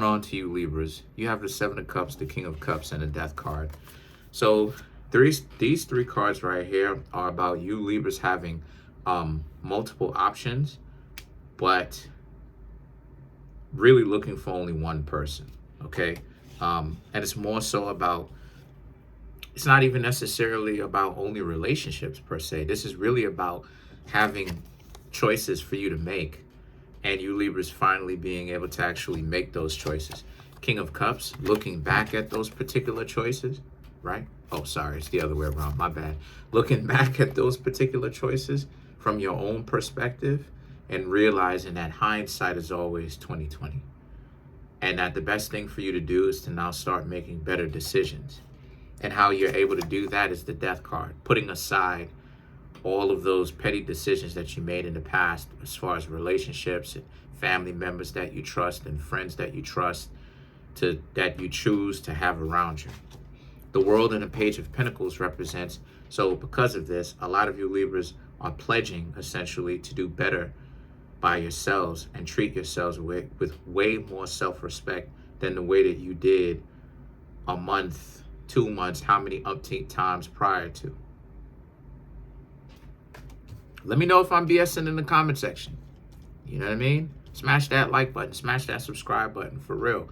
On to you, Libras. You have the Seven of Cups, the King of Cups, and the Death card. So these three cards right here are about you, Libras, having multiple options, but really looking for only one person. Okay, and it's more so about. It's not even necessarily about only relationships per se. This is really about having choices for you to make, and you Libras finally being able to actually make those choices. King of Cups, looking back at those particular choices, right? Oh, sorry, it's the other way around, my bad. Looking back at those particular choices from your own perspective and realizing that hindsight is always 20/20. And that the best thing for you to do is to now start making better decisions. And how you're able to do that is the Death card, putting aside all of those petty decisions that you made in the past as far as relationships and family members that you trust and friends that you trust that you choose to have around you. The World and the Page of Pentacles represents, so because of this, a lot of you Libras are pledging essentially to do better by yourselves and treat yourselves with way more self-respect than the way that you did a month, 2 months, how many umpteen times prior to. Let me know if I'm BSing in the comment section. You know what I mean? Smash that like button. Smash that subscribe button. For real.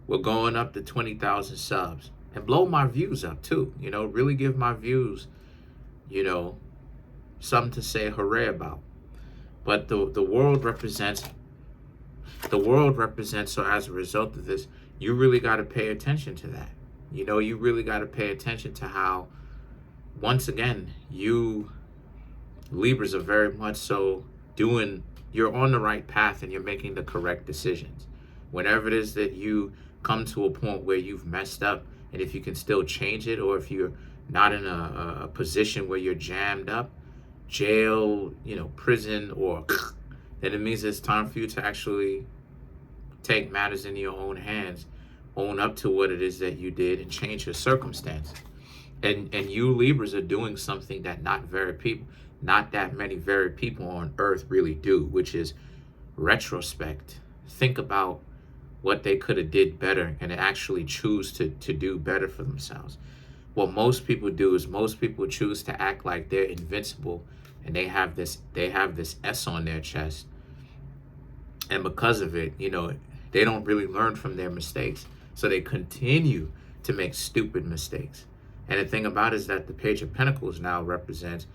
We're going up to 20,000 subs. And blow my views up too. You know, really give my views, you know, something to say hooray about. But the world represents, so as a result of this, you really got to pay attention to that. You know, you really got to pay attention to how, once again, you Libras are very much so you're on the right path and you're making the correct decisions. Whenever it is that you come to a point where you've messed up, and if you can still change it, or if you're not in a position where you're jammed up, jail, you know, prison, or then it means it's time for you to actually take matters in your own hands, own up to what it is that you did, and change your circumstances. And you Libras are doing something that not that many very people on earth really do, which is retrospect. Think about what they could have did better and actually choose to do better for themselves. What most people do is most people choose to act like they're invincible and they have this S on their chest. And because of it, you know, they don't really learn from their mistakes. So they continue to make stupid mistakes. And the thing about it is that the Page of Pentacles now represents,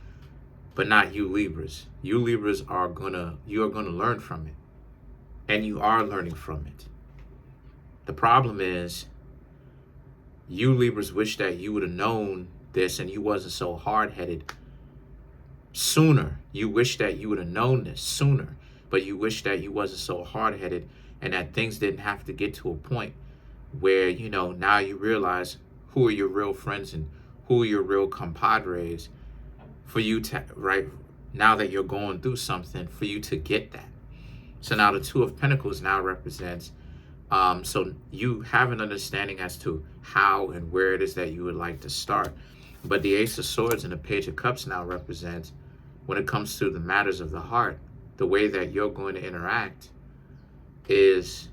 but not you Libras. You Libras are gonna learn from it. And you are learning from it. The problem is, you Libras wish that you would have known this and you wasn't so hard-headed sooner. You wish that you would have known this sooner, but you wish that you wasn't so hard-headed and that things didn't have to get to a point where, you know, now you realize who are your real friends and who are your real compadres for you to, right, now that you're going through something, for you to get that. So now the Two of Pentacles now represents, so you have an understanding as to how and where it is that you would like to start. But the Ace of Swords and the Page of Cups now represents, when it comes to the matters of the heart, the way that you're going to interact is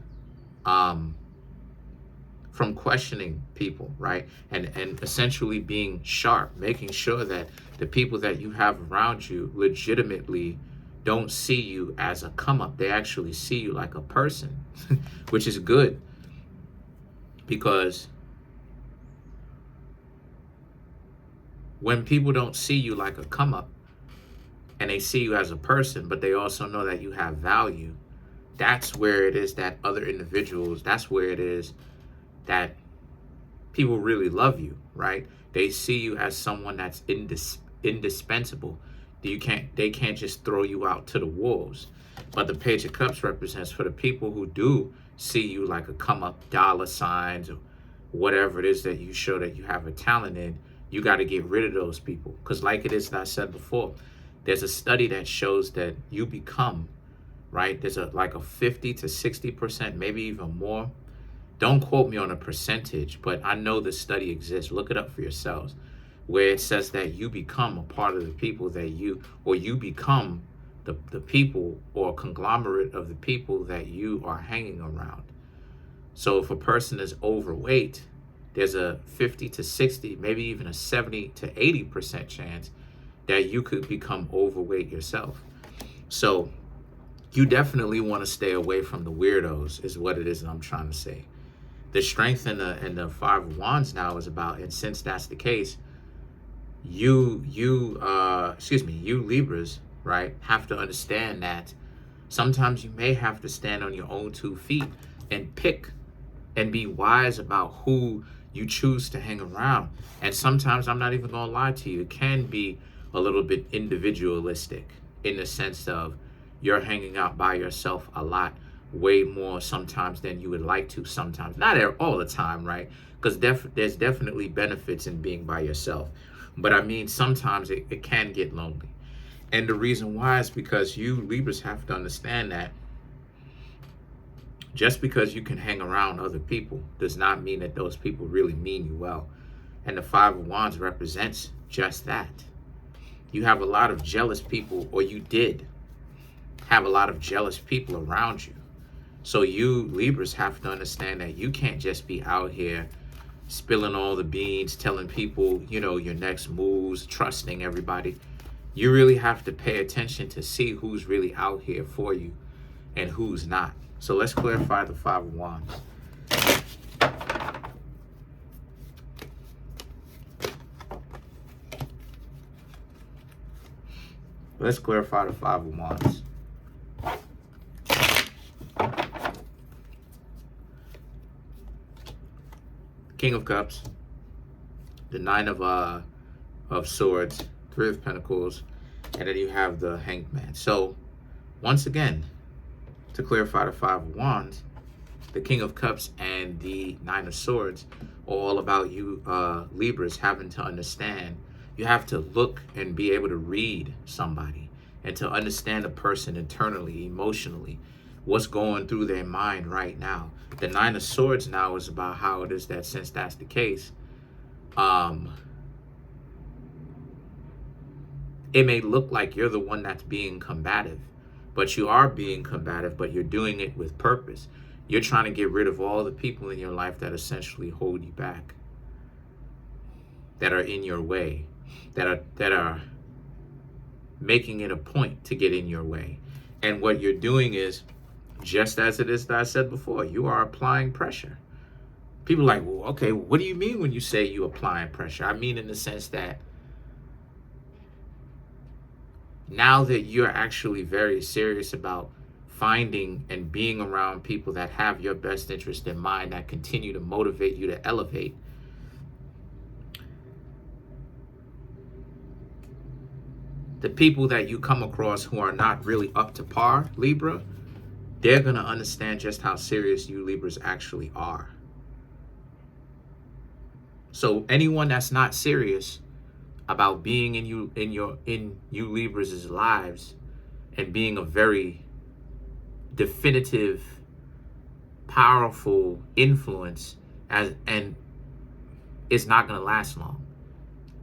from questioning people, right? And essentially being sharp, making sure that the people that you have around you legitimately don't see you as a come up. They actually see you like a person, which is good, because when people don't see you like a come up and they see you as a person, but they also know that you have value, that's where it is that other individuals, that's where it is that people really love you, right? They see you as someone that's indispensable. They can't just throw you out to the wolves. But the Page of Cups represents, for the people who do see you like a come up, dollar signs, or whatever it is that you show that you have a talent in, you got to get rid of those people. Because like it is that I said before, there's a study that shows that you become, right? There's like a 50 to 60%, maybe even more. Don't quote me on a percentage, but I know this study exists. Look it up for yourselves, where it says that you become a part of the people that you become the people or conglomerate of the people that you are hanging around. So if a person is overweight, there's a 50 to 60, maybe even a 70 to 80% chance that you could become overweight yourself. So you definitely want to stay away from the weirdos, is what it is that I'm trying to say. The strength in the Five of Wands now is about, and since that's the case, you Libras, right, have to understand that sometimes you may have to stand on your own 2 feet and pick and be wise about who you choose to hang around. And sometimes, I'm not even gonna lie to you, it can be a little bit individualistic in the sense of you're hanging out by yourself a lot, way more sometimes than you would like to sometimes. Not all the time, right? Because there's definitely benefits in being by yourself. But I mean, sometimes it can get lonely. And the reason why is because you Libras have to understand that just because you can hang around other people does not mean that those people really mean you well. And the Five of Wands represents just that. You have a lot of jealous people, or you did have a lot of jealous people around you. So you Libras have to understand that you can't just be out here spilling all the beans, telling people, your next moves, trusting everybody. You really have to pay attention to see who's really out here for you and who's not. So let's clarify the Five of Wands. Let's clarify the Five of Wands. King of Cups, the Nine of Swords, Three of Pentacles, and then you have the Hanged Man. So once again, to clarify the Five of Wands, the King of Cups and the Nine of Swords are all about you Libras having to understand. You have to look and be able to read somebody and to understand a person internally, emotionally, what's going through their mind right now. The Nine of Swords now is about how it is that since that's the case, it may look like you're the one that's being combative, but you are being combative, but you're doing it with purpose. You're trying to get rid of all the people in your life that essentially hold you back, that are in your way, that are making it a point to get in your way. And what you're doing is, just as it is that I said before, you are applying pressure. People are like, well, okay, what do you mean when you say you applying pressure? I mean in the sense that now that you're actually very serious about finding and being around people that have your best interest in mind, that continue to motivate you to elevate, the people that you come across who are not really up to par, Libra, they're going to understand just how serious you Libras actually are. So anyone that's not serious about being in you Libras' lives and being a very definitive, powerful influence, and it's not going to last long.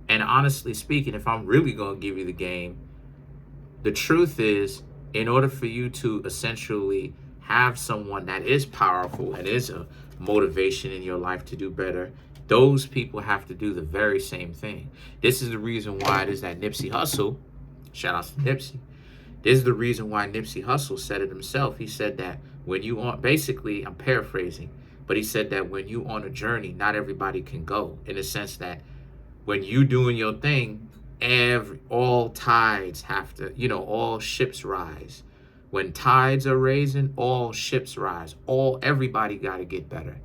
And honestly speaking, if I'm really going to give you the game, the truth is, in order for you to essentially have someone that is powerful and is a motivation in your life to do better, those people have to do the very same thing. This is the reason why it is that Nipsey Hussle, shout out to Nipsey, this is the reason why Nipsey Hussle said it himself. He said that when you on, basically, I'm paraphrasing, but he said that when you on a journey, not everybody can go, in the sense that when you doing your thing, all tides have to, all ships rise. When tides are raising, all ships rise. Everybody got to get better.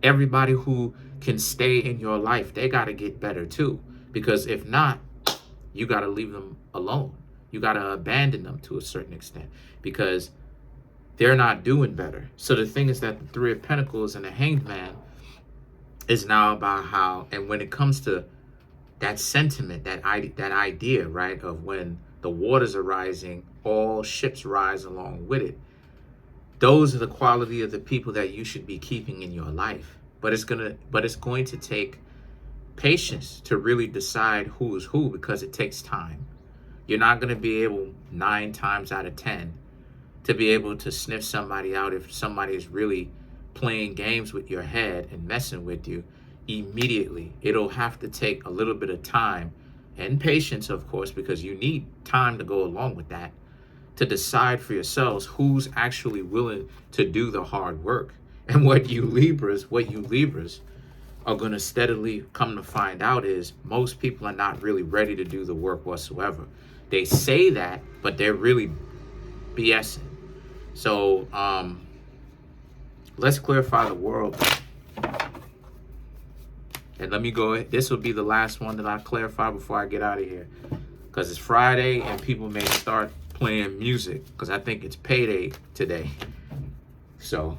Everybody who can stay in your life, they got to get better too. Because if not, you got to leave them alone. You got to abandon them to a certain extent because they're not doing better. So the thing is that the Three of Pentacles and the Hanged Man is now about how, and when it comes to that sentiment, that idea, right, of when the waters are rising, all ships rise along with it. Those are the quality of the people that you should be keeping in your life. But it's going to take patience to really decide who is who, because it takes time. You're not going to be able 9 times out of 10 to be able to sniff somebody out if somebody is really playing games with your head and messing with you immediately. It'll have to take a little bit of time and patience, of course, because you need time to go along with that, to decide for yourselves who's actually willing to do the hard work. And what you Libras are going to steadily come to find out is most people are not really ready to do the work whatsoever. They say that, but they're really BSing. So let's clarify the world. And let me go, this will be the last one that I clarify before I get out of here. Because it's Friday and people may start playing music, because I think it's payday today. So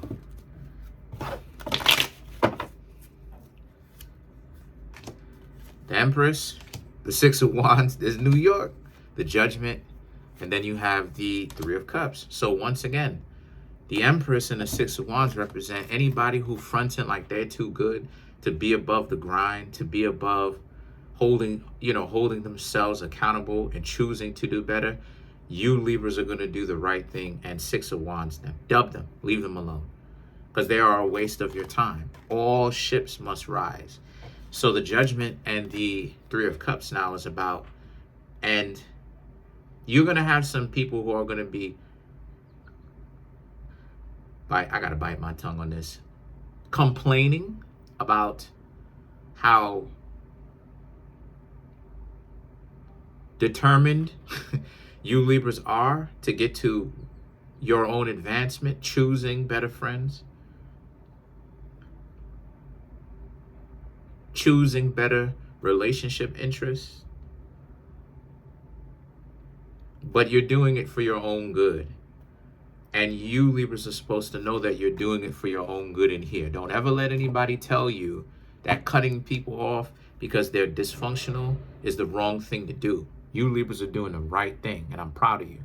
the Empress, the Six of Wands, there's New York, the Judgment, and then you have the Three of Cups. So once again, the Empress and the Six of Wands represent anybody who fronting like they're too good to be above the grind, to be above holding themselves accountable and choosing to do better. You Libras are going to do the right thing and Six of Wands them. Dub them. Leave them alone. Because they are a waste of your time. All ships must rise. So the Judgment and the Three of Cups now is about, and you're going to have some people who are going to be, I got to bite my tongue on this, complaining about how determined you Libras are to get to your own advancement, choosing better friends, choosing better relationship interests. But you're doing it for your own good. And you Libras are supposed to know that you're doing it for your own good in here. Don't ever let anybody tell you that cutting people off because they're dysfunctional is the wrong thing to do. You Libras are doing the right thing, and I'm proud of you.